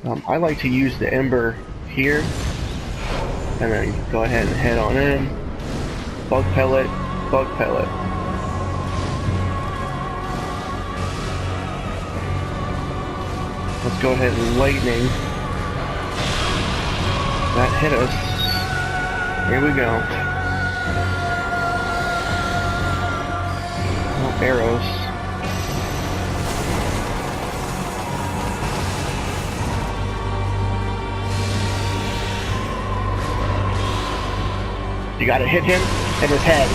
I like to use the Ember here, and then go ahead and head on in. Bug pellet, bug pellet. Let's go ahead and lightning. That hit us. Here we go. Oh, arrows. You gotta hit him in his head.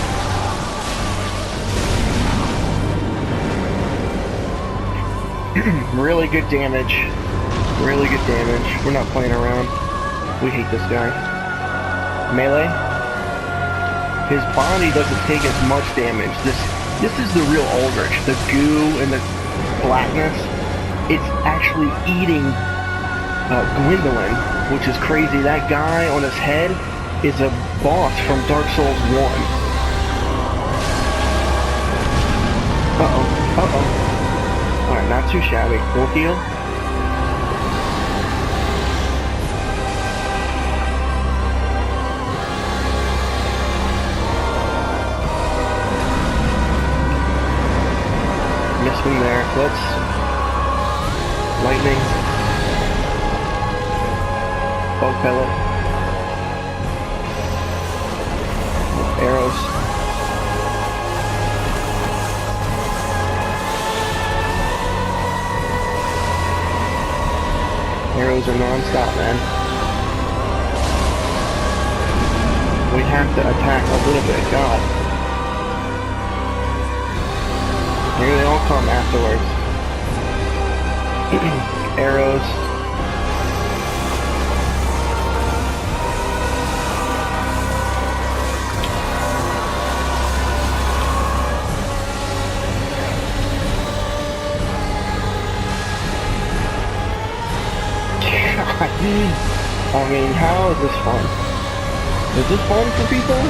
Really good damage. Really good damage. We're not playing around. We hate this guy. Melee. His body doesn't take as much damage. This is the real Aldrich. The goo and the blackness. It's actually eating Gwendolyn, which is crazy. That guy on his head is a boss from Dark Souls 1. Uh-oh. Uh-oh. Alright, not too shabby. We'll heal. Missed him there. Let's... lightning. Bug pellet. Arrows. Arrows are non-stop, man. We have to attack a little bit. God. Here they all come afterwards. Arrows. I mean, how is this fun? Is this fun for people?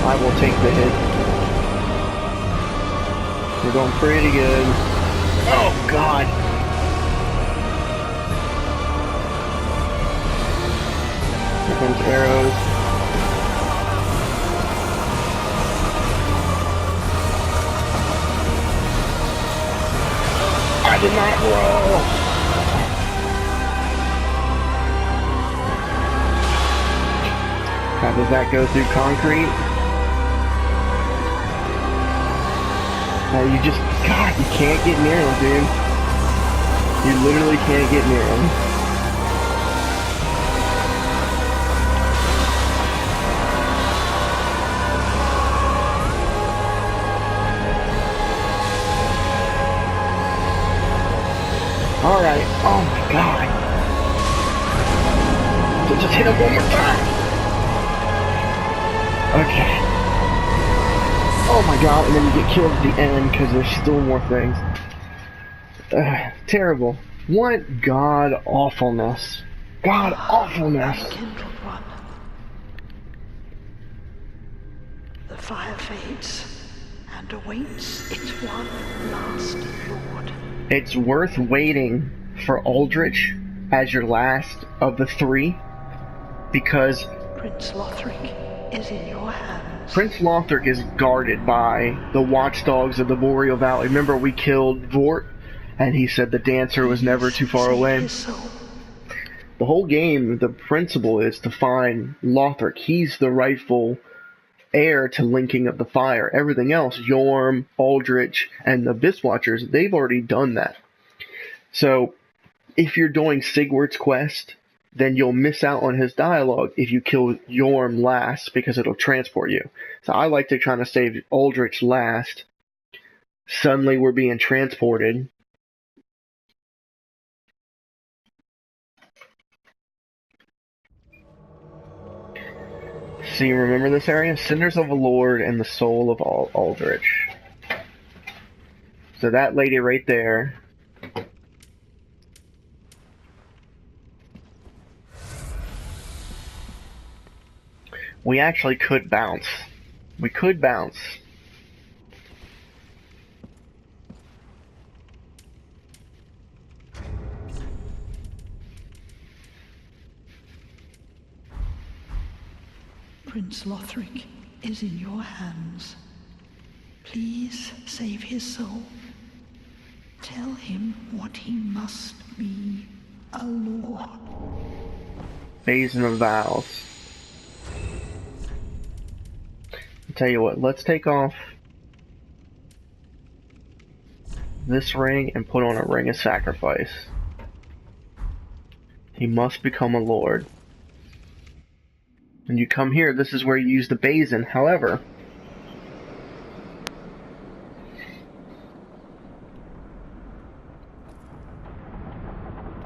I will take the hit. We're going pretty good. Oh, God! Here comes arrows. I did not roll! How does that go through concrete? You just... God, you can't get near him, dude. You literally can't get near him. Alright, oh my god. So just hit him one more time. Okay. Oh my god, and then you get killed at the end because there's still more things. Terrible. What god awfulness. God awfulness. Kindled one. The fire fades and awaits its one last lord. It's worth waiting for Aldrich as your last of the three, because Prince Lothric is in your hands. Prince Lothric is guarded by the watchdogs of the Boreal Valley. Remember, we killed Vort, and he said the dancer was never too far away. The whole game, the principle is to find Lothric. He's the rightful heir to linking of the fire. Everything else, Yorm, Aldrich, and the Abyss Watchers, they've already done that. So, if you're doing Sigward's quest, then you'll miss out on his dialogue if you kill Yorm last, because it'll transport you. So I like to try to save Aldrich last. Suddenly we're being transported. So you remember this area? Cinders of a Lord and the Soul of Aldrich. So that lady right there. We actually could bounce. We could bounce. Prince Lothric is in your hands. Please save his soul. Tell him what he must be, a lord. Basin of Vows. I'll tell you what, let's take off this ring and put on a ring of sacrifice. He must become a lord. When you come here, this is where you use the basin. However,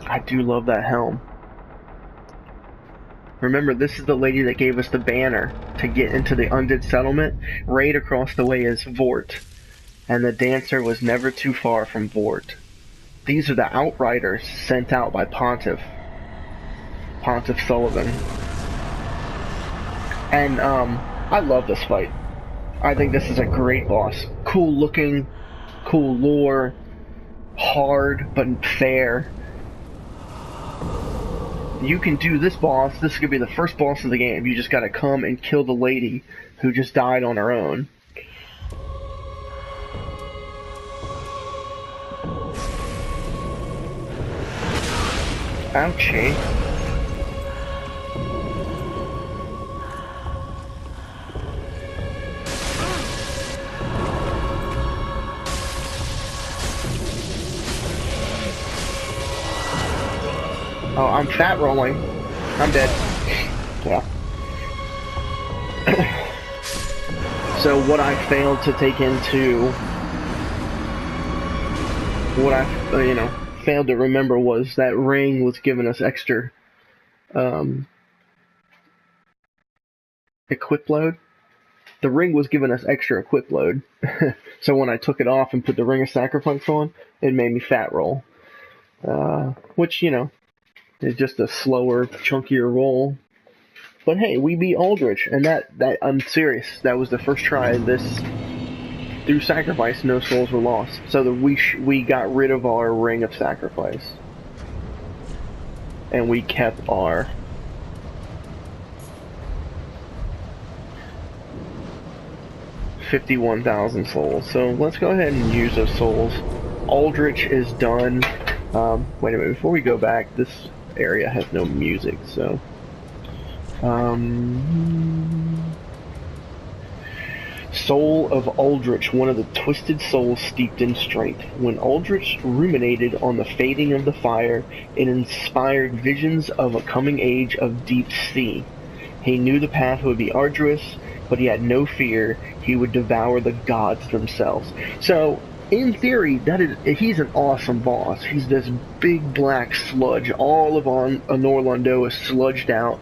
I do love that helm. Remember, this is the lady that gave us the banner to get into the undead settlement. Right across the way is Vort, and the dancer was never too far from Vort. These are the outriders sent out by Pontiff Sullivan. And I love this fight. I think this is a great boss. Cool looking, cool lore, hard but fair. You can do this boss. This could be the first boss of the game. You just gotta come and kill the lady who just died on her own. Ouchie. Oh, I'm fat rolling. I'm dead. Yeah. So what I failed to take into, what I, failed to remember was that ring was giving us extra, equip load. The ring was giving us extra equip load. So when I took it off and put the ring of sacrifice on, it made me fat roll. Which, it's just a slower, chunkier roll. But hey, we beat Aldrich, and that I'm serious. That was the first try of this. Through sacrifice, no souls were lost. So that we got rid of our ring of sacrifice, and we kept our 51,000 souls. So let's go ahead and use those souls. Aldrich is done. Wait a minute. Before we go back, this area has no music, so Soul of Aldrich, one of the twisted souls steeped in strength. When Aldrich ruminated on the fading of the fire, it inspired visions of a coming age of deep sea. He knew the path would be arduous, but he had no fear. He would devour the gods themselves. So in theory, he's an awesome boss. He's this big black sludge. All of Norlondo is sludged out.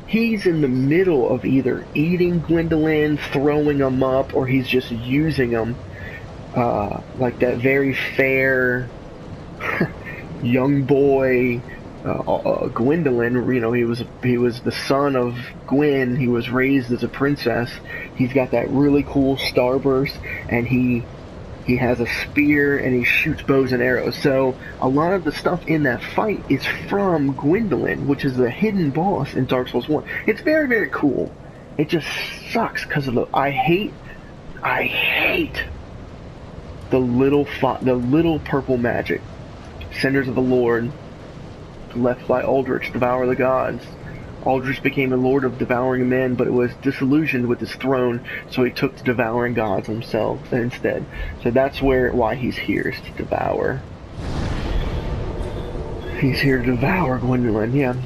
He's in the middle of either eating Gwendolyn, throwing them up, or he's just using them like that very fair young boy Gwendolyn. He was the son of Gwen. He was raised as a princess. He's got that really cool starburst, and he has a spear, and he shoots bows and arrows. So a lot of the stuff in that fight is from Gwendolyn, which is the hidden boss in Dark Souls 1. It's very, very cool. It just sucks because of I hate the little purple magic. Cinders of the Lord, left by Aldrich to devour the gods. Aldrich became a lord of devouring men, but it was disillusioned with his throne, so he took to devouring gods himself instead. So that's why he's here, is to devour. He's here to devour Gwendolyn, yeah.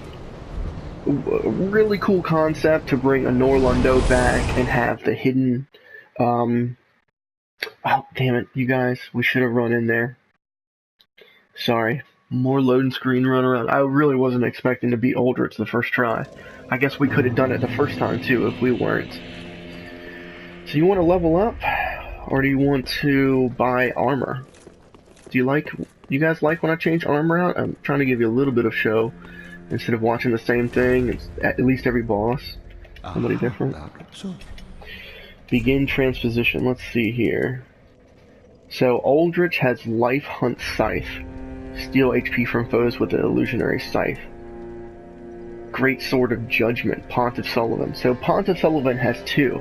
Really cool concept to bring a Norlondo back and have the hidden... Oh, damn it, you guys. We should have run in there. Sorry. More loading screen run around. I really wasn't expecting to beat Aldrich the first try. I guess we could have done it the first time too if we weren't. So you want to level up, or do you want to buy armor? Do you guys like when I change armor out? I'm trying to give you a little bit of show instead of watching the same thing at least every boss. Somebody different. So, Begin transposition. Let's see here. So Aldrich has Life Hunt Scythe. Steal HP from foes with an illusionary scythe. Great Sword of Judgment, Pontiff Sullivan. So Pontiff Sullivan has two.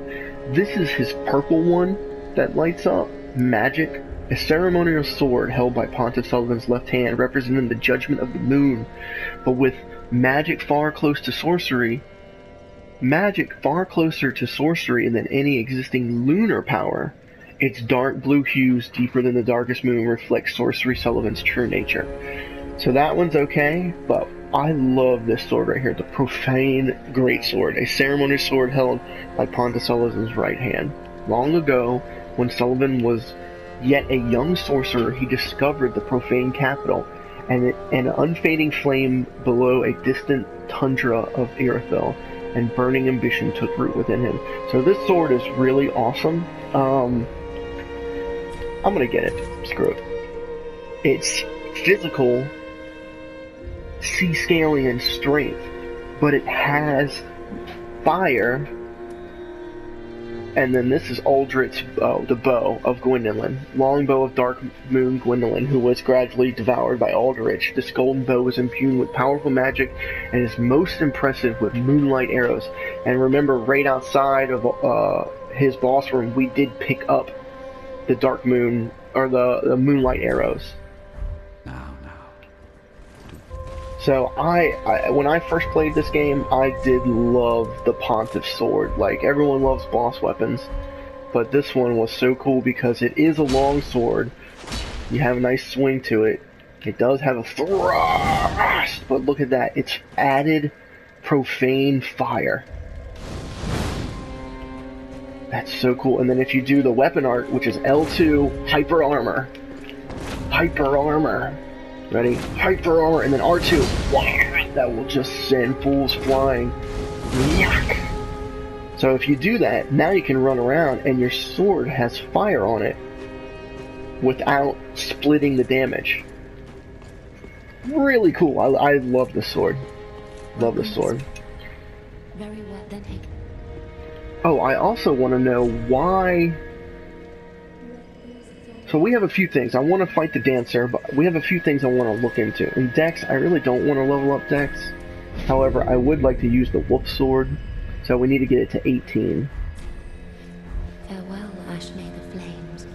This is his purple one that lights up. Magic. A ceremonial sword held by Pontiff Sullivan's left hand, representing the judgment of the moon. But with magic far closer to sorcery than any existing lunar power, its dark blue hues, deeper than the darkest moon, reflect Sorcery Sullivan's true nature. So that one's okay, but I love this sword right here, the Profane Greatsword, a ceremonial sword held by Pontiff Sullivan's right hand. Long ago, when Sullivan was yet a young sorcerer, he discovered the Profane Capital and an unfading flame below a distant tundra of Irithyll, and burning ambition took root within him. So this sword is really awesome. I'm gonna get it. Screw it. It's physical, C-scaling strength, but it has fire. And then this is Aldrich's bow, the bow of Gwendolyn. Longbow of Dark Moon Gwendolyn, who was gradually devoured by Aldrich. This golden bow is imbued with powerful magic and is most impressive with moonlight arrows. And remember, right outside of his boss room, we did pick up the Dark Moon, or the moonlight arrows. now. So I when I first played this game, I did love the Pontiff Sword. Like, everyone loves boss weapons, but this one was so cool because it is a long sword. You have a nice swing to it. It does have a thrust, but look at that. It's added profane fire. That's so cool. And then if you do the weapon art, which is L2, Hyper Armor. Hyper Armor. Ready? Hyper Armor, and then R2. Wow, that will just send fools flying. Yuck. So if you do that, now you can run around and your sword has fire on it without splitting the damage. Really cool. I love this sword. Love this sword. Very well then. Oh, I also want to know why... So we have a few things. I want to fight the Dancer, but we have a few things I want to look into. In Dex, I really don't want to level up Dex. However, I would like to use the Wolf Sword, so we need to get it to 18. Farewell, Ashmay the Flames.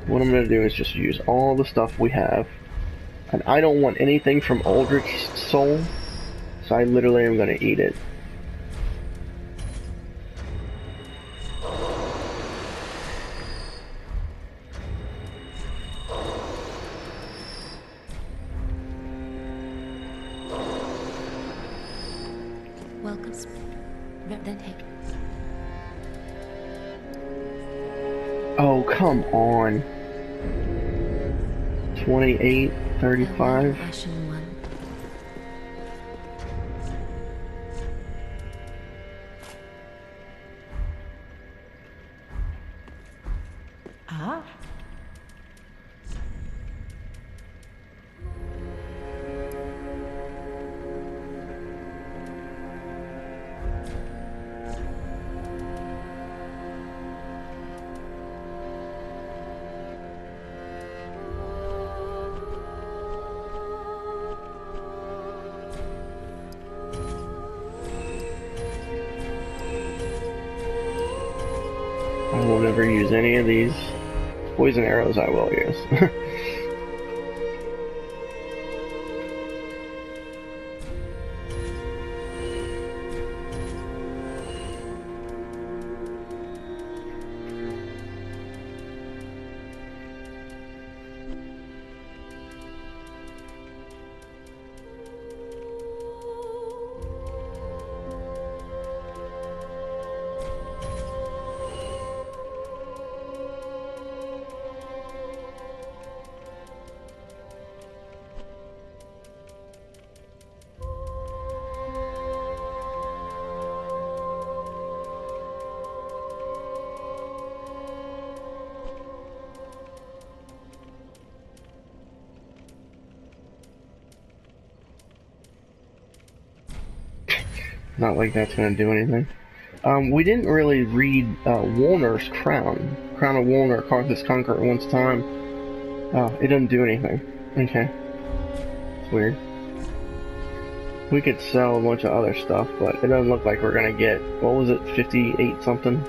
What I'm going to do is just use all the stuff we have. And I don't want anything from Aldrich's soul, so I literally am going to eat it. Welcome. Then take. Oh, come on. 28, 35. Ashen one. Ah. I will never use any of these. Poison arrows I will use. Not like that's gonna do anything. We didn't really read Wolner's Crown. Crown of Wolner, Carthus Conqueror once time. Oh, it doesn't do anything. Okay. It's weird. We could sell a bunch of other stuff, but it doesn't look like we're gonna get, what was it, 58 something?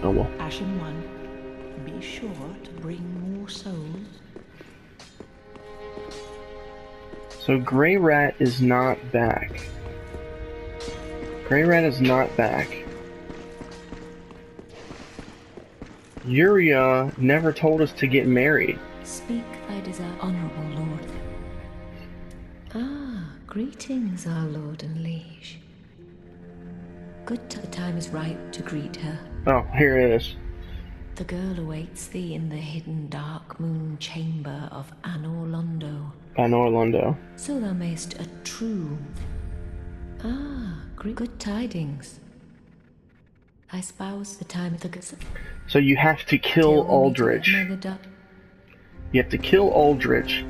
Oh well. Ashen One, be sure to bring more souls. So Grey Rat is not back. Grey Rat is not back. Yuria never told us to get married. Speak thy desire, honorable lord. Ah, greetings, our lord and liege. The time is ripe to greet her. Oh, here it is. The girl awaits thee in the hidden dark moon chamber of Anor Londo. Anor Londo. So thou mayst a true. Ah, good tidings. I spouse the time of the. So you have to kill Aldrich. You have to kill Aldrich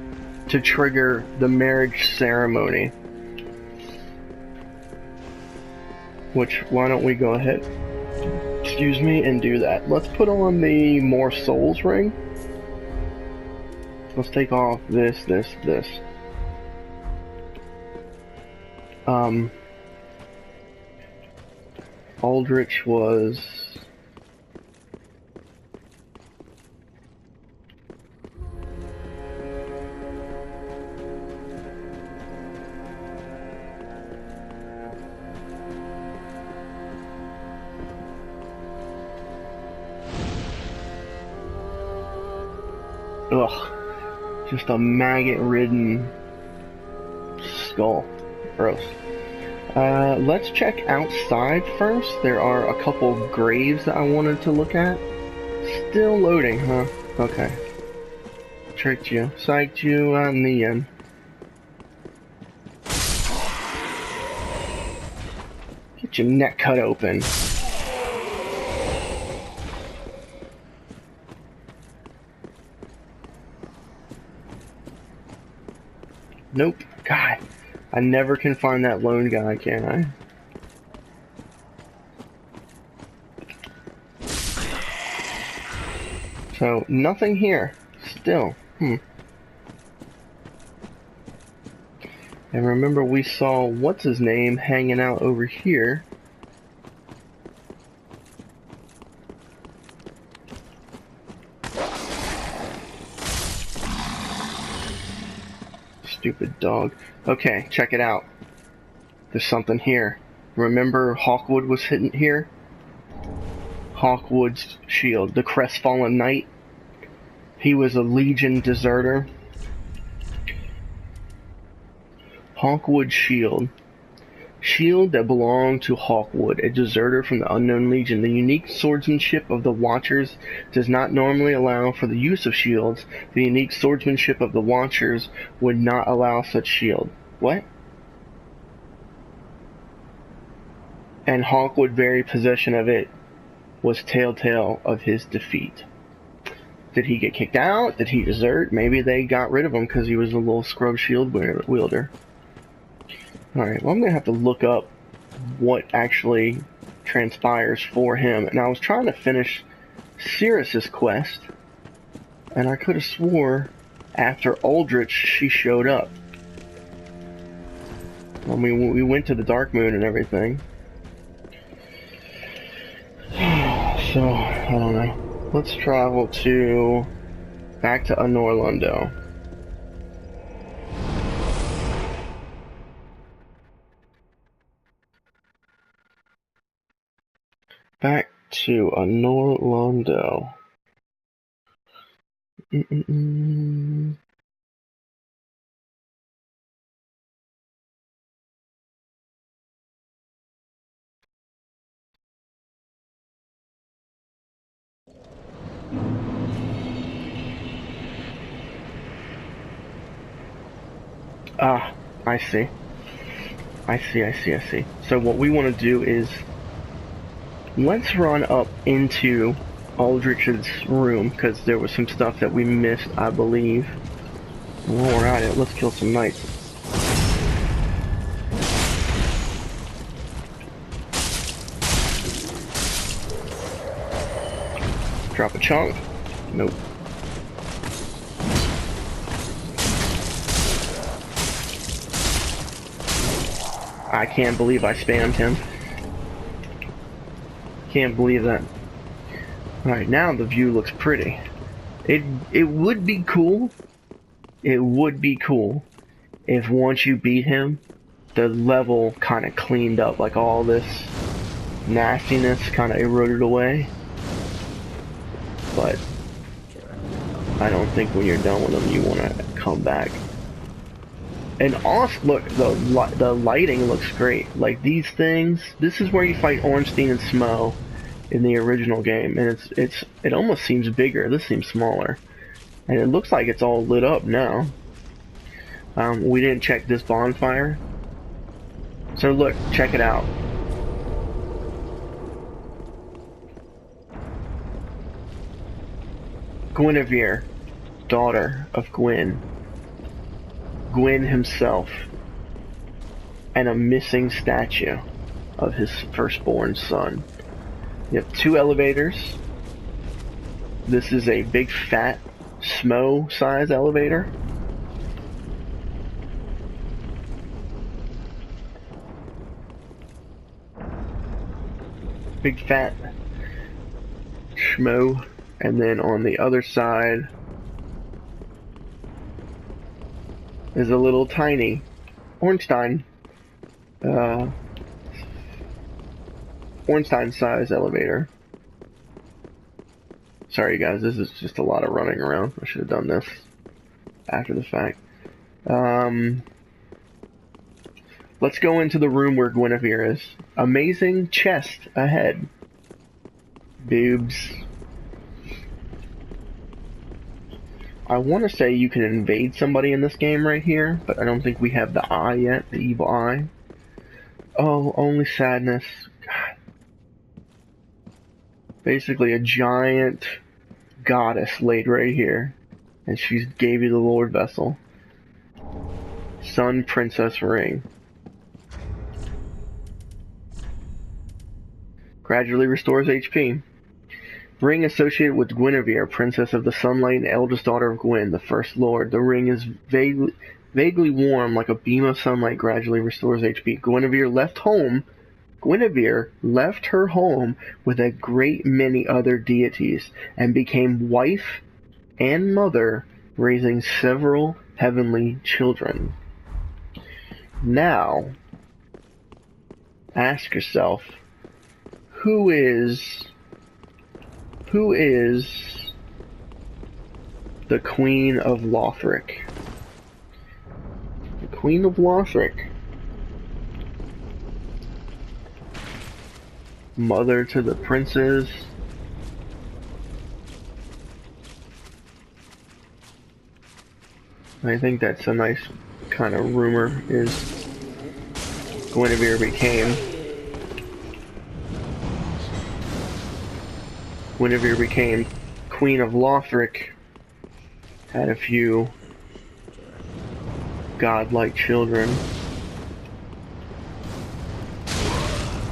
to trigger the marriage ceremony. Which, why don't we go ahead, excuse me, and do that. Let's put on the More Souls ring. Let's take off this. Aldrich was... Ugh. Just a maggot-ridden skull. Gross. Let's check outside first. There are a couple graves that I wanted to look at. Still loading, huh? Okay. Tricked you. Psyched you in the end. Get your neck cut open. Nope. God. I never can find that lone guy, can I? So, nothing here. Still. And remember we saw what's-his-name hanging out over here. Stupid dog. Okay, check it out. There's something here. Remember Hawkwood was hidden here? Hawkwood's shield, the Crestfallen Knight. He was a Legion deserter. Hawkwood's shield. Shield that belonged to Hawkwood, a deserter from the Unknown Legion. The unique swordsmanship of the Watchers does not normally allow for the use of shields. The unique swordsmanship of the Watchers would not allow such shield. What? And Hawkwood, very possession of it, was telltale of his defeat. Did he get kicked out? Did he desert? Maybe they got rid of him because he was a little scrub shield wielder. Alright, well I'm going to have to look up what actually transpires for him. And I was trying to finish Cirrus's quest, and I could have swore after Aldrich she showed up. I mean, we went to the Dark Moon and everything. So, I don't know. Let's travel back to Anor Londo. Back to Anor Londo. Ah, I see. I see. So what we want to do is, let's run up into Aldrich's room, because there was some stuff that we missed, I believe. While we're at it, let's kill some knights. Drop a chunk. Nope. I can't believe I spammed him. Can't believe that. Alright, now the view looks pretty. It would be cool. It would be cool if once you beat him, the level kind of cleaned up, like all this nastiness kind of eroded away. But I don't think when you're done with them, you want to come back. And also, look, the lighting looks great. Like these things, this is where you fight Ornstein and Smo in the original game, and it almost seems bigger. This seems smaller, and it looks like it's all lit up now. We didn't check this bonfire, so look, check it out. Guinevere, daughter of Gwyn himself, and a missing statue of his firstborn son. You have 2 elevators. This is a big fat Smo size elevator. Big fat Schmo. And then on the other side is a little tiny Ornstein size elevator. Sorry guys, this is just a lot of running around. I should have done this after the fact. Let's go into the room where Guinevere is. Amazing chest ahead. Boobs. I want to say you can invade somebody in this game right here, but I don't think we have the eye yet, the evil eye. Oh, only sadness. God. Basically a giant goddess laid right here, and she gave you the Lord Vessel. Sun Princess Ring. Gradually restores HP. Ring associated with Guinevere, Princess of the Sunlight and eldest daughter of Gwyn, the First Lord. The ring is vaguely warm, like a beam of sunlight, gradually restores HP. Guinevere left her home with a great many other deities, and became wife and mother, raising several heavenly children. Now, ask yourself, who is the Queen of Lothric? The Queen of Lothric. Mother to the princes. I think that's a nice kind of rumor, is Guinevere became Queen of Lothric, had a few godlike children.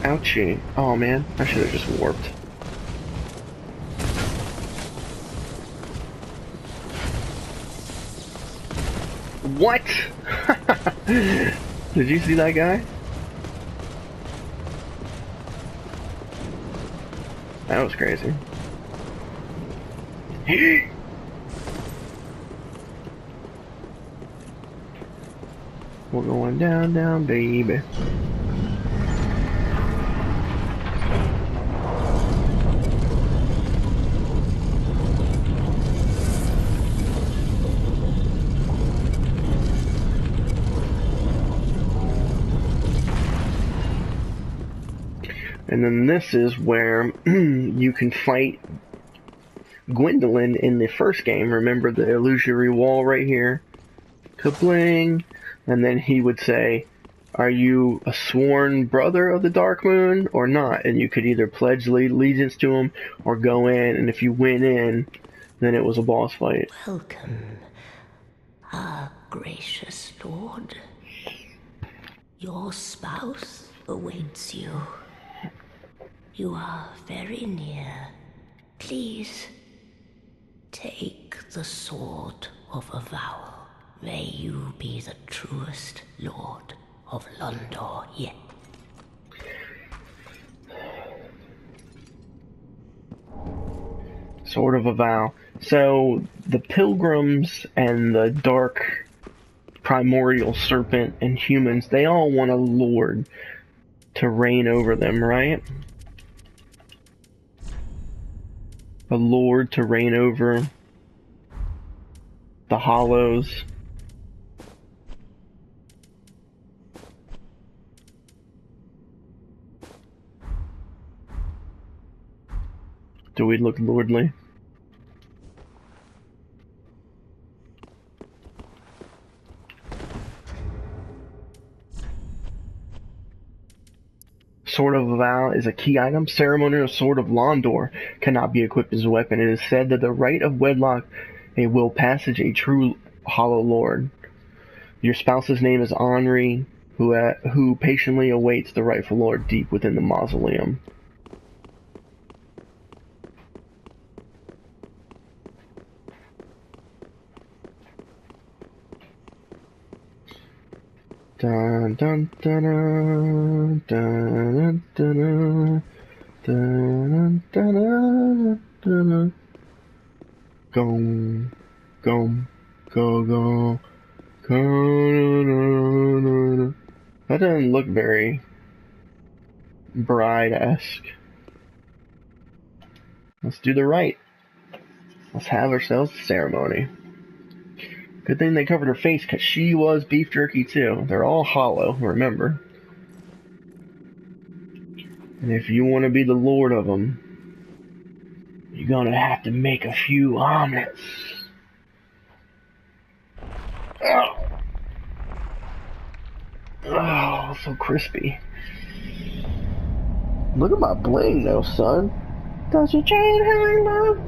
Ouchie. Oh man, I should have just warped. What? Did you see that guy? That was crazy. We're going down, down, baby. And then this is where you can fight Gwendolyn in the first game. Remember the illusory wall right here? Kabling! And then he would say, are you a sworn brother of the Dark Moon or not? And you could either pledge allegiance to him or go in, and if you went in, then it was a boss fight. Welcome. Ah, gracious lord. Your spouse awaits you. You are very near. Please, take the sword of avowal. May you be the truest lord of Londor yet. Sword of Avow. So, the pilgrims and the dark primordial serpent and humans, they all want a lord to reign over them, right? A lord to reign over the Hollows. Do we look lordly? Sword of Avow is a key item. Ceremonial Sword of Londor cannot be equipped as a weapon. It is said that the right of wedlock will passage a true Hollow Lord. Your spouse's name is Henri, who patiently awaits the rightful lord deep within the mausoleum. Dun dun dun dun dun dun dun dun dun. Go, go, go, go, go. That doesn't look very bride-esque. Let's do the rite. Let's have ourselves a ceremony. Good thing they covered her face, because she was beef jerky too. They're all hollow, remember. And if you want to be the lord of them, you're gonna have to make a few omelets. Oh, oh, so crispy. Look at my bling though, son. Does your chain hang low?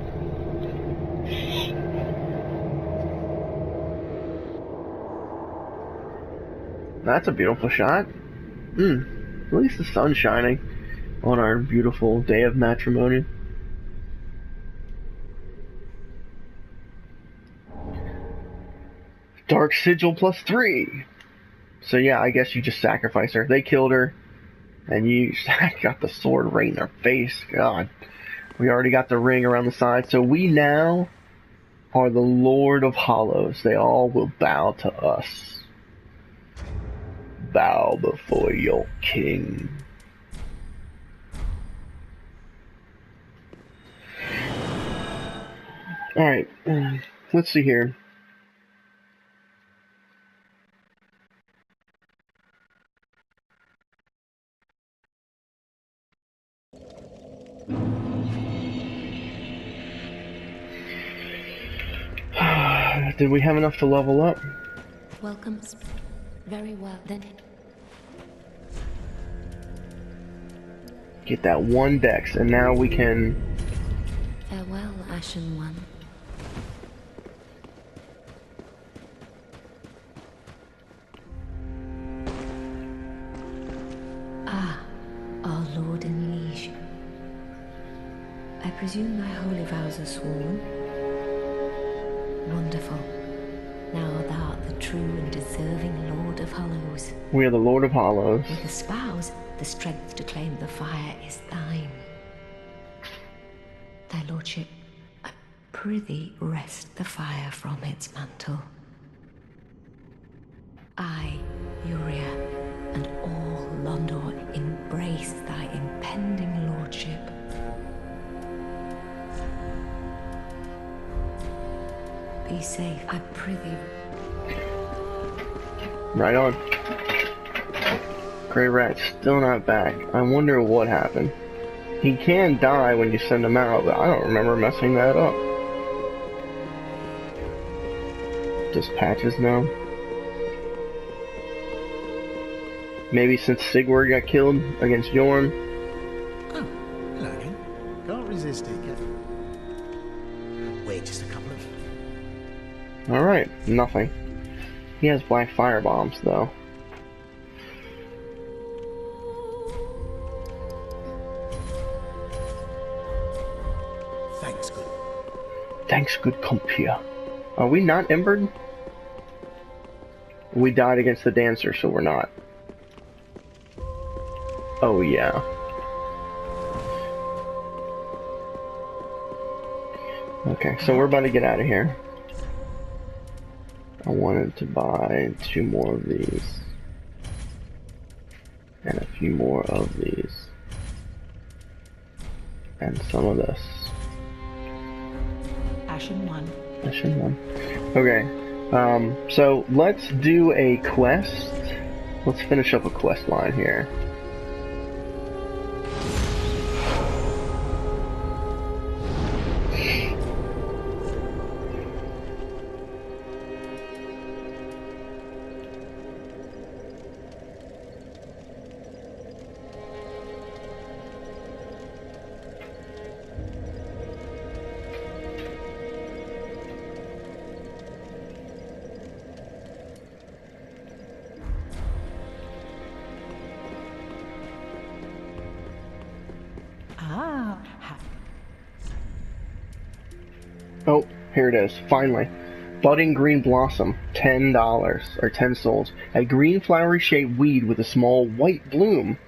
That's a beautiful shot. At least the sun's shining on our beautiful day of matrimony. Dark Sigil +3. So yeah, I guess you just sacrifice her. They killed her, and you got the sword right in their face. God. We already got the ring around the side. So we now are the Lord of Hollows. They all will bow to us. Bow before your king. Alright, let's see here. Did we have enough to level up? Welcome. Very well, then. Get that one dex, and now we can... Farewell, Ashen One. Ah, our Lord and Liege. I presume my holy vows are sworn? Wonderful. Now thou art the true and deserving Lord of Hollows. We are the Lord of Hollows. With the spouse, the strength to claim the fire is thine. Thy lordship, I prithee wrest the fire from its mantle. I, Uria, and all Londor embrace thy impending lordship. Be safe, I prithee. Right on. Grey Rat's still not back. I wonder what happened. He can die when you send him out, but I don't remember messing that up. Just patches now. Maybe since Sigurd got killed against Jorm. Oh, hello again. Can't resist it, can Wait just a couple of... Alright, nothing. He has black fire bombs, though. Thanks, good. Thanks, good compeer. Are we not embered? We died against the dancer, so we're not. Oh, yeah. Okay, so we're about to get out of here. I wanted to buy 2 more of these. And a few more of these. And some of this. Ashen one. Ashen one. Okay, so let's do a quest. Let's finish up a quest line here. Oh, here it is, finally. Budding green blossom, $10, or 10 souls. A green flowery shaped weed with a small white bloom.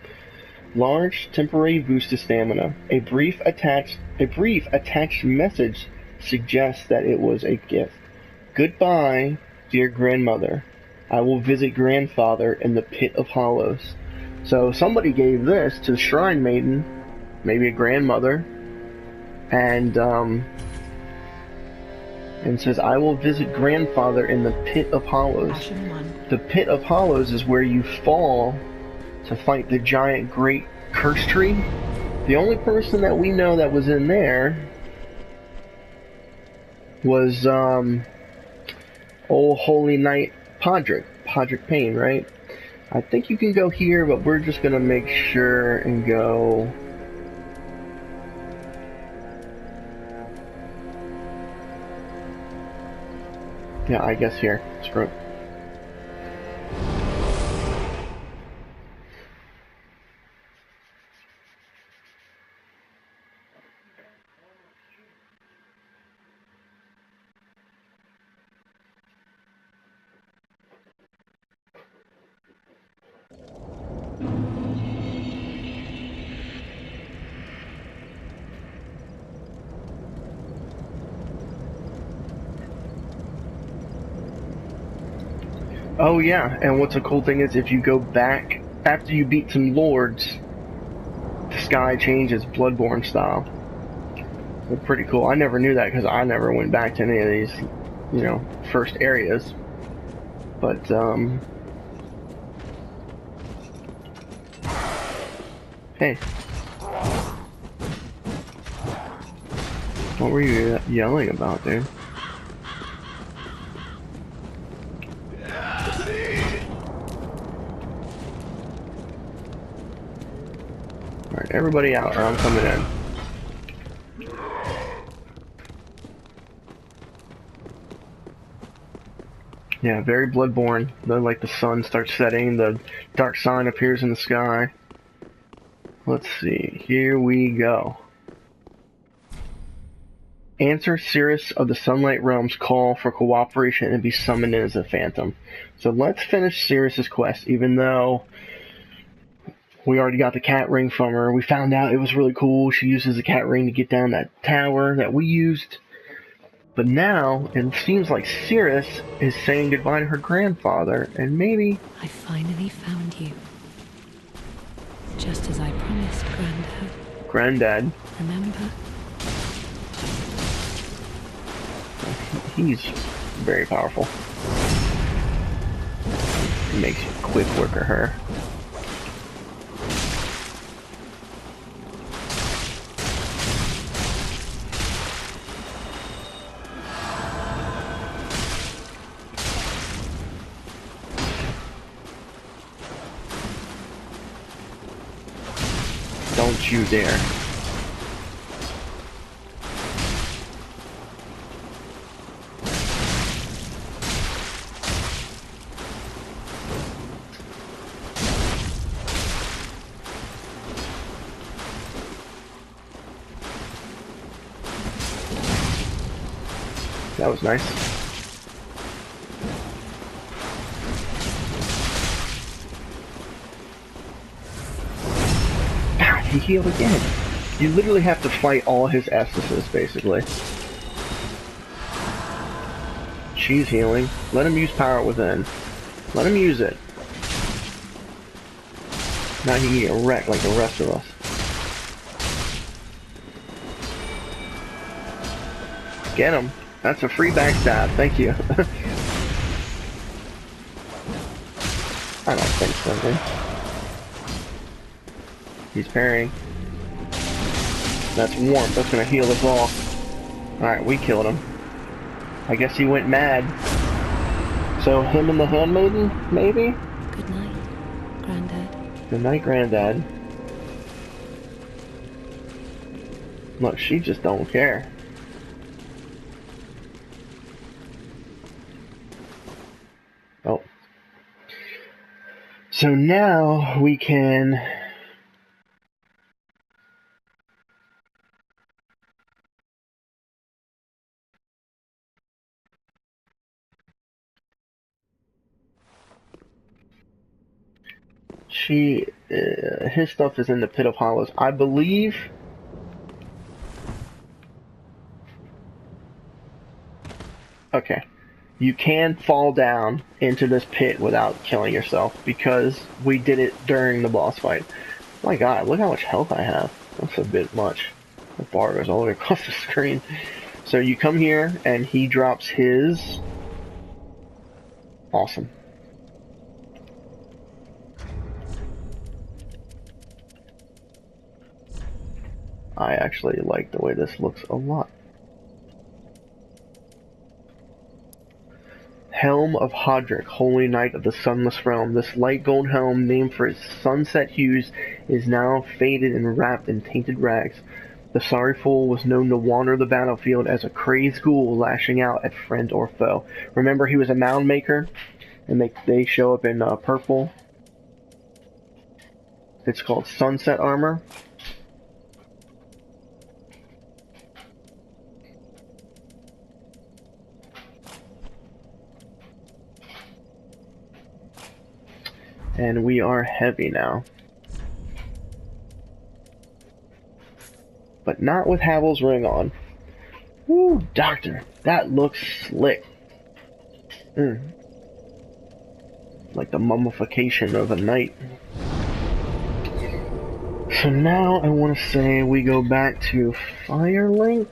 Large, temporary boost to stamina. A brief attached message suggests that it was a gift. Goodbye, dear grandmother. I will visit grandfather in the pit of hollows. So somebody gave this to the shrine maiden, maybe a grandmother, and says, I will visit grandfather in the pit of hollows. The pit of hollows is where you fall to fight the giant great curse tree. The only person that we know that was in there was old holy knight Podrick Payne, right? I think you can go here, but we're just gonna make sure and go. Yeah, I guess here. Screw it. Oh yeah, and what's a cool thing is if you go back after you beat some lords, the sky changes Bloodborne style. They're pretty cool. I never knew that because I never went back to any of these, you know, first areas. But hey, what were you yelling about, dude? Alright, everybody out or I'm coming in. Yeah, very Bloodborne. Then like the sun starts setting, the dark sign appears in the sky. Let's see, here we go. Answer Cirrus of the Sunlight Realm's call for cooperation and be summoned in as a phantom. So let's finish Cirrus's quest, even though we already got the cat ring from her. We found out it was really cool. She uses the cat ring to get down that tower that we used. But now, it seems like Cirrus is saying goodbye to her grandfather, and maybe... I finally found you. Just as I promised, Granddad. Granddad. Remember? He's very powerful. It makes quick work of her. Don't you dare. That was nice. God, he healed again. You literally have to fight all his Essences, basically. She's healing. Let him use power within. Let him use it. Now he can get wrecked like the rest of us. Get him. That's a free backstab. Thank you. I don't think so, man. He's parrying. That's warmth. That's gonna heal us all. Alright, we killed him. I guess he went mad. So him and the handmaiden, maybe? Good night, Granddad. Good night, Granddad. Look, she just don't care. Oh. So now we can... his stuff is in the Pit of Hollows. I believe... Okay. You can fall down into this pit without killing yourself, because we did it during the boss fight. My god, look how much health I have. That's a bit much. The bar goes all the way across the screen. So you come here, and he drops his... Awesome. I actually like the way this looks a lot. Helm of Hodrick, Holy Knight of the Sunless Realm. This light gold helm, named for its sunset hues, is now faded and wrapped in tainted rags. The sorry fool was known to wander the battlefield as a crazed ghoul lashing out at friend or foe. Remember, he was a mound maker, and they show up in purple. It's called Sunset Armor. And we are heavy now. But not with Havel's ring on. Woo, Doctor, that looks slick. Like the mummification of a knight. So now I want to say we go back to Firelink.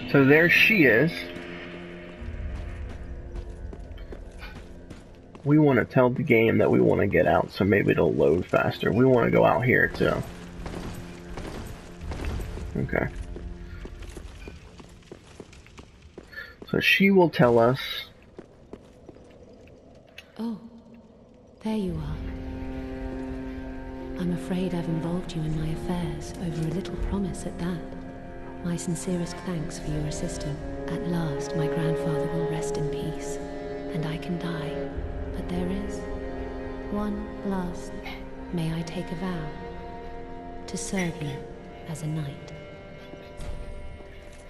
So there she is. We want to tell the game that we want to get out, so maybe it'll load faster. We want to go out here too. Okay. So she will tell us. Oh, there you are. I'm afraid I've involved you in my affairs, over a little promise at that. My sincerest thanks for your assistance. At last, my grandfather will rest in peace, and I can die. But there is one last. May I take a vow to serve you as a knight?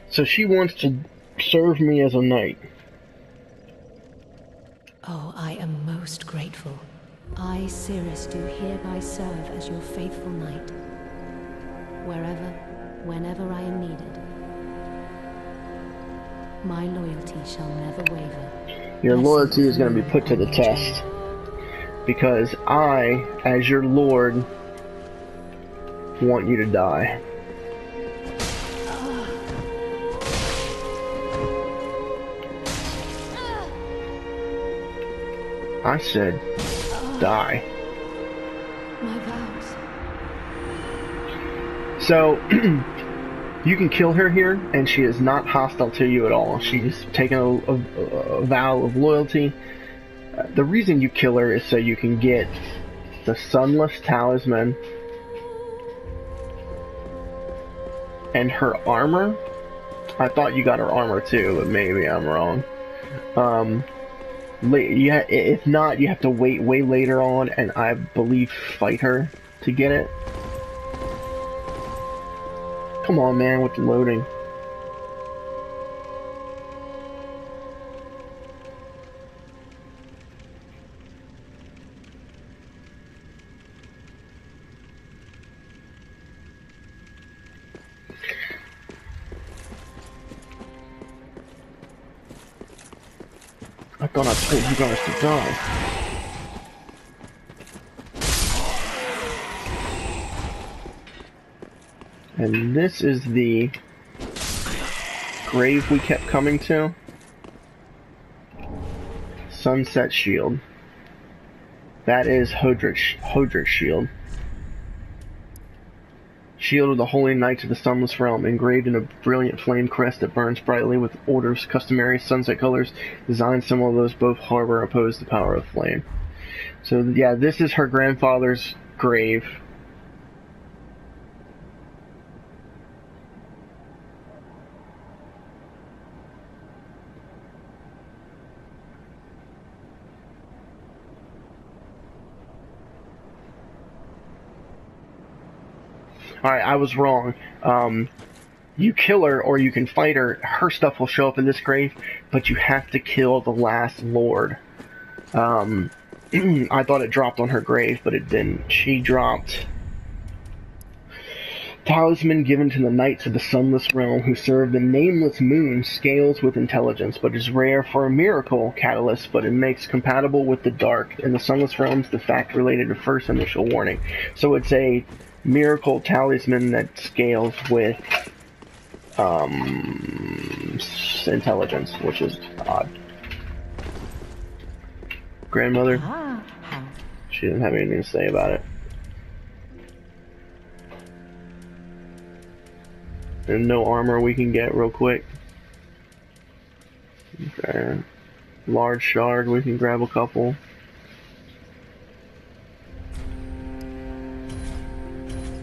So she wants to serve me as a knight. Oh, I am most grateful. I, Cirrus, do hereby serve as your faithful knight, wherever, whenever I am needed. My loyalty shall never waver. Your loyalty is going to be put to the test, because I, as your lord, want you to die. I said, die. My vows. So, you can kill her here, and she is not hostile to you at all. She's taken a vow of loyalty. The reason you kill her is so you can get the Sunless Talisman and her armor. I thought you got her armor too, but maybe I'm wrong. Yeah, if not, you have to wait way later on, and I believe fight her to get it. Come on, man, with the loading. I thought I told you guys to die. And this is the grave we kept coming to. Sunset Shield. That is Hodrick's shield. Shield of the Holy Knights of the Sunless Realm, engraved in a brilliant flame crest that burns brightly with Order's customary sunset colors, designed similar to those both harbor oppose the power of flame. So yeah, this is her grandfather's grave. Alright, I was wrong. You kill her or you can fight her. Her stuff will show up in this grave, but you have to kill the last lord. I thought it dropped on her grave, but it didn't. She dropped talisman given to the Knights of the Sunless Realm, who serve the nameless moon, scales with intelligence, but is rare for a miracle catalyst, but it makes compatible with the dark. In the Sunless Realms, the fact related to first initial warning. So it's a miracle talisman that scales with intelligence, which is odd. Grandmother? She didn't have anything to say about it. And no armor we can get real quick. Okay. Large shard, we can grab a couple.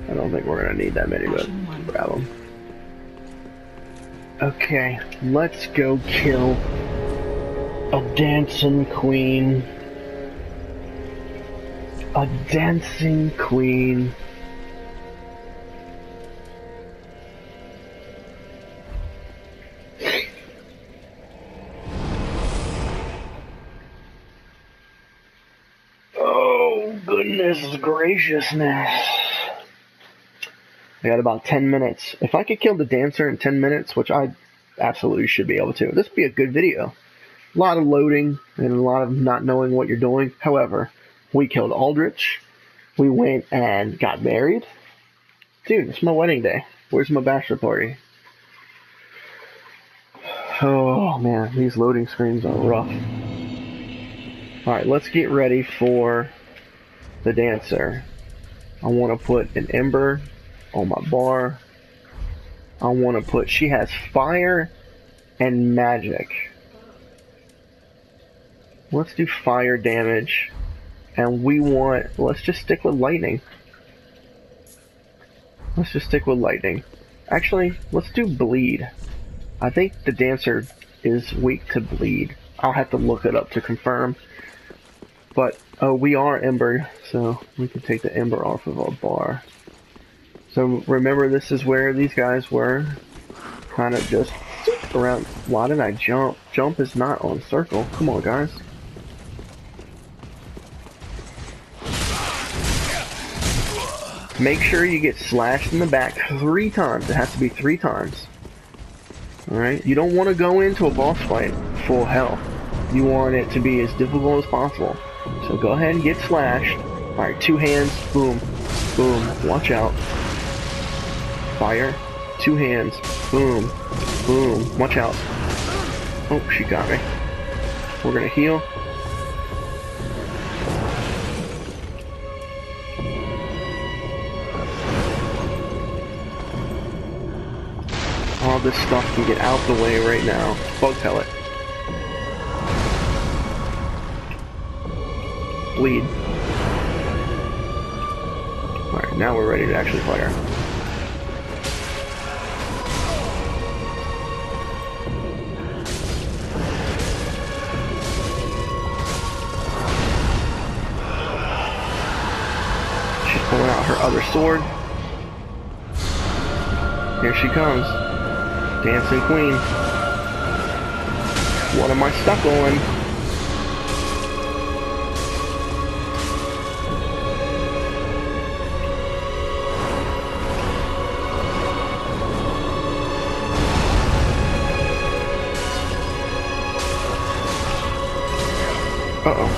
I don't think we're gonna need that many, but grab them. Okay, let's go kill a dancing queen. A dancing queen. Oh, goodness graciousness. I got about 10 minutes. If I could kill the dancer in 10 minutes, which I absolutely should be able to, this would be a good video. A lot of loading and a lot of not knowing what you're doing. However, we killed Aldrich. We went and got married. Dude, it's my wedding day. Where's my bachelor party? Oh man, these loading screens are rough. Alright, let's get ready for the dancer. I want to put an ember on my bar. I want to put, she has fire and magic. Let's do fire damage. And we want, let's just stick with lightning. Let's just stick with lightning. Actually, let's do bleed. I think the dancer is weak to bleed. I'll have to look it up to confirm. But, we are ember, so we can take the ember off of our bar. So remember, this is where these guys were kind of just around. Why did I jump? Jump is not on circle. Come on, guys. Make sure you get slashed in the back 3 times. It has to be 3 times. Alright? You don't want to go into a boss fight full health. You want it to be as difficult as possible. So go ahead and get slashed. Alright, 2 hands. Boom. Boom. Watch out. Fire. 2 hands. Boom. Boom. Watch out. Oh, she got me. We're gonna heal. All this stuff can get out the way right now. Bug pellet. Bleed. Alright, now we're ready to actually fight her. out her other sword. Here she comes. Dancing Queen. What am I stuck on? Uh-oh.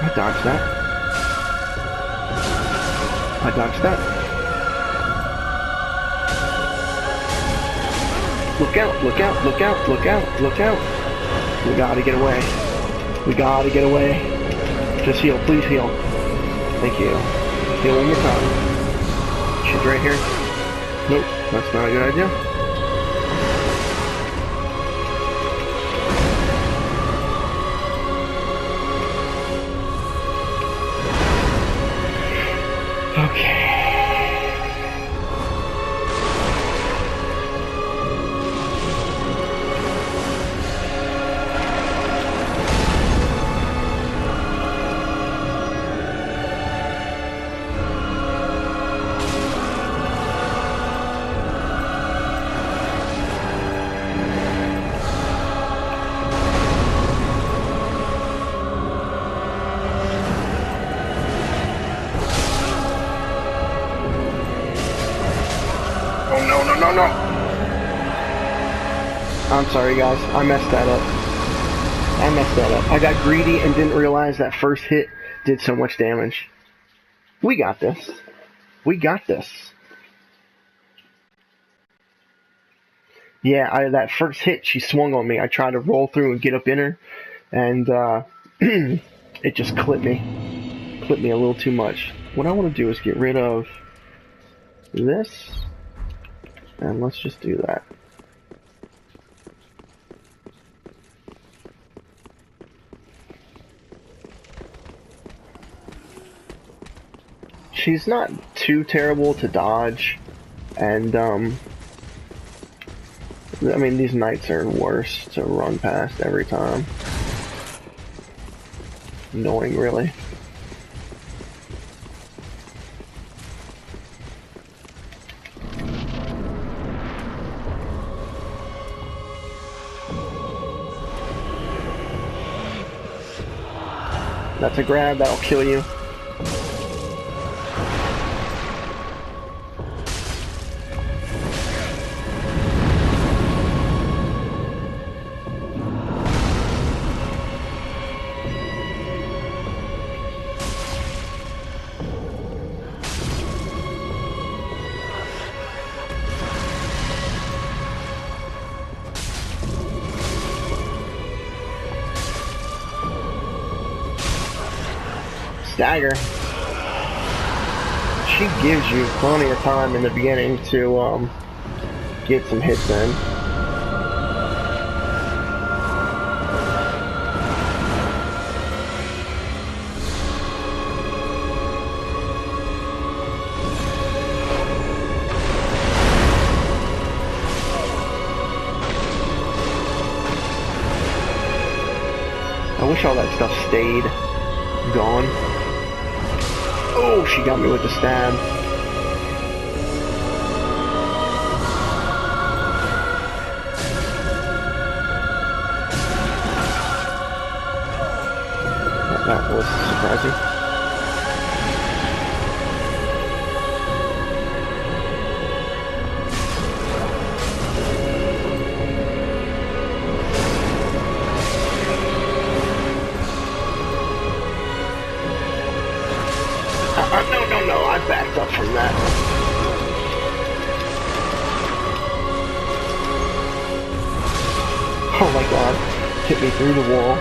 I dodged that. I dodged that. Look out, look out, look out, look out, look out. We gotta get away. We gotta get away. Just heal, please heal. Thank you. Heal one more time. She's right here. Nope, that's not a good idea. Okay. Oh no, no, no, no! I'm sorry guys, I messed that up. I messed that up. I got greedy and didn't realize that first hit did so much damage. We got this. We got this. Yeah, that first hit, she swung on me. I tried to roll through and get up in her, and it just clipped me. Clipped me a little too much. What I want to do is get rid of this. And let's just do that. She's not too terrible to dodge, and I mean, these knights are worse to run past every time. Annoying, really. That's a grab, that'll kill you. Dagger. She gives you plenty of time in the beginning to get some hits in. I wish all that stuff stayed gone. Oh, she got me with the stab. That was surprising. No, I backed up from that. Oh my god, hit me through the wall.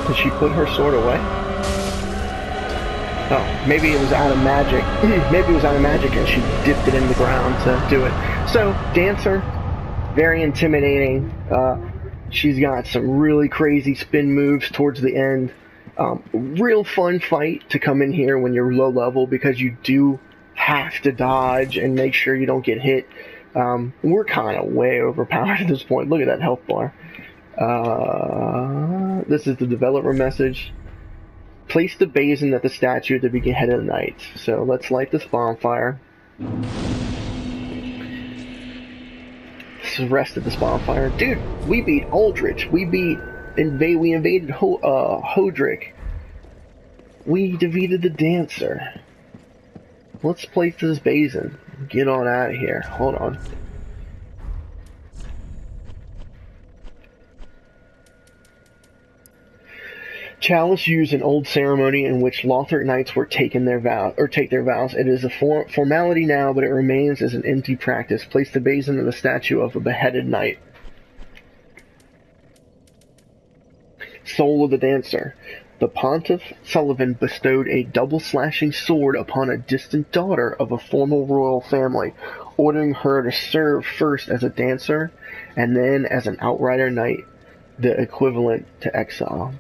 Did she put her sword away? Oh, maybe it was out of magic. Maybe it was out of magic and she dipped it in the ground to do it. So, Dancer, very intimidating. She's got some really crazy spin moves towards the end. Real fun fight to come in here when you're low level because you do have to dodge and make sure you don't get hit. We're kind of way overpowered at this point. Look at that health bar. This is the developer message. Place the basin at the statue at the beginning of the night. So let's light this bonfire. This is the rest of this bonfire. Dude, we beat Aldrich. We invaded Hodrick. We defeated the Dancer. Let's place this basin. Get on out of here. Hold on. Chalice used an old ceremony in which Lothric knights were take their vows. It is a formality now, but it remains as an empty practice. Place the basin in the statue of a beheaded knight. Soul of the Dancer. The Pontiff Sullivan bestowed a double-slashing sword upon a distant daughter of a former royal family, ordering her to serve first as a dancer and then as an outrider knight, the equivalent to exile.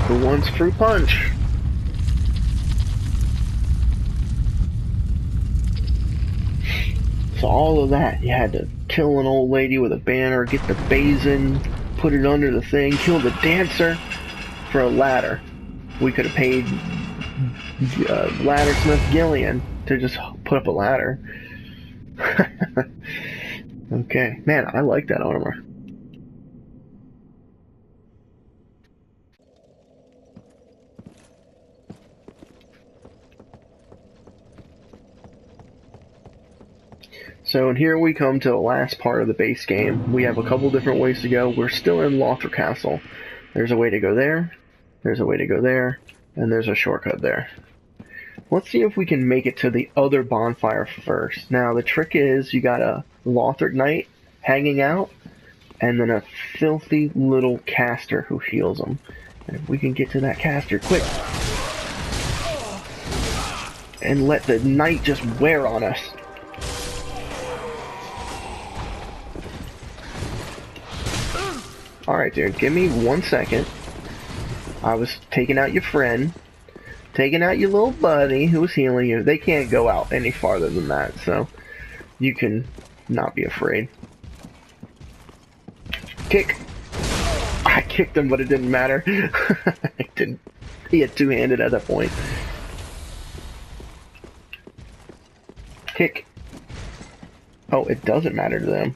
Who wants fruit punch? So all of that, you had to kill an old lady with a banner, get the basin, put it under the thing, kill the dancer for a ladder. We could have paid Laddersmith Gillian to just put up a ladder. Okay, man, I like that armor. So, and here we come to the last part of the base game. We have a couple different ways to go. We're still in Lothric Castle. There's a way to go there, there's a way to go there, and there's a shortcut there. Let's see if we can make it to the other bonfire first. Now, the trick is you got a Lothric Knight hanging out, and then a filthy little caster who heals them. And if we can get to that caster quick, and let the knight just wear on us. Alright, dude, give me 1 second. I was taking out your friend, taking out your little buddy who was healing you. They can't go out any farther than that, so you can not be afraid. Kick! I kicked him, but it didn't matter. It didn't. He had two-handed at that point. Kick. Oh, it doesn't matter to them.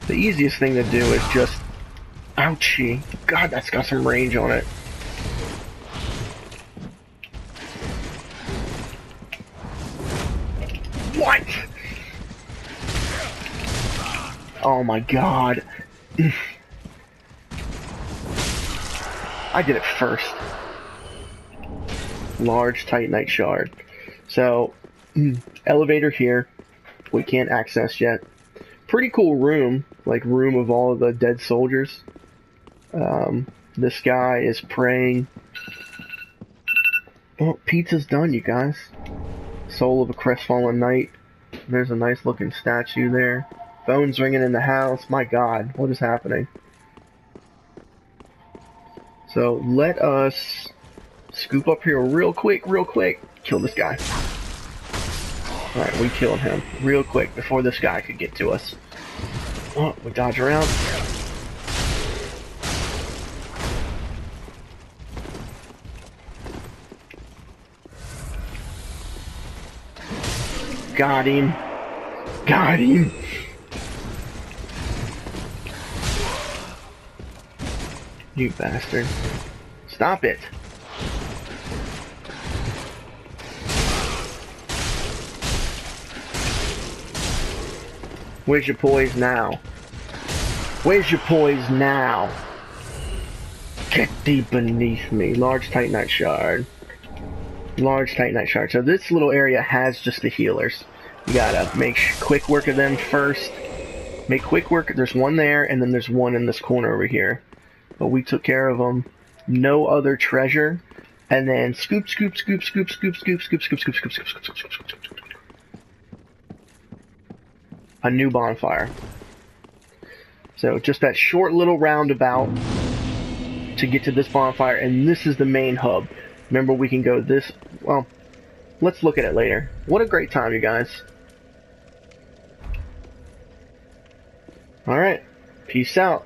The easiest thing to do is just... Ouchie. God, that's got some range on it. What? Oh my god. I did it first. Large Titanite shard. So, elevator here. We can't access yet. Pretty cool room, like room of all of the dead soldiers. This guy is praying. Oh, pizza's done, you guys. Soul of a crestfallen knight. There's a nice looking statue there. Phone's ringing in the house. My god, what is happening? So let us scoop up here real quick. Kill this guy. Alright, we killed him real quick before this guy could get to us. Oh, we dodge around. Got him. Got him. You bastard. Stop it. Where's your poise now? Where's your poise now? Get deep beneath me. Large Titanite shard. Large Titanite shard. So this little area has just the healers. You gotta make quick work of them first. Make quick work. There's one there, and then there's one in this corner over here. But we took care of them. No other treasure. And then scoop, scoop, scoop, scoop, scoop, scoop, scoop, scoop, scoop, scoop, scoop, scoop, scoop, scoop, scoop, scoop. A new bonfire. So just that short little roundabout to get to this bonfire, and this is the main hub. Remember, we can go this. Well, let's look at it later. What a great time, you guys. All right, peace out.